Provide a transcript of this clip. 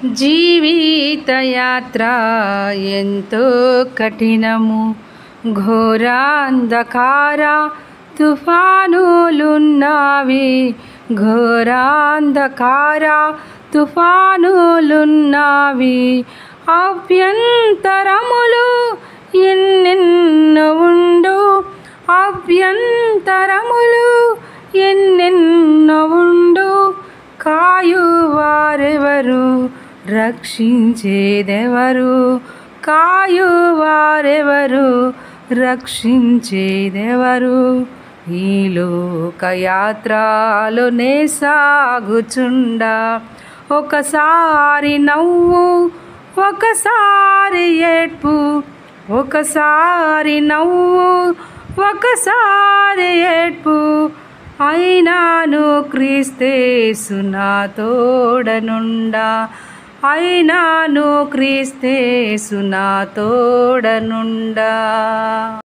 జీవితయాత్ర ఎంతో కఠినము, ఘోరాంధకార తుఫానులున్నవి, ఘోరాంధకార తుఫానులున్నవి. అభ్యంతరములు ఎన్నెన్నో ఉండు, అభ్యంతరములు ఎన్నెన్నో ఉండు. కాయువారెవరు, రక్షించేదెవరు? కాయువారెవరు, రక్షించేదెవరు? ఈ లోకయాత్రలోనే సాగుచుండా, ఒకసారి నవ్వు, ఒకసారి ఏడ్పు, ఒకసారి నవ్వు, ఒకసారి ఏడ్పు. అయినాను క్రీస్తేసు నా తోడనుండా, అయినాను క్రీస్తేసు నా తోడనుండా.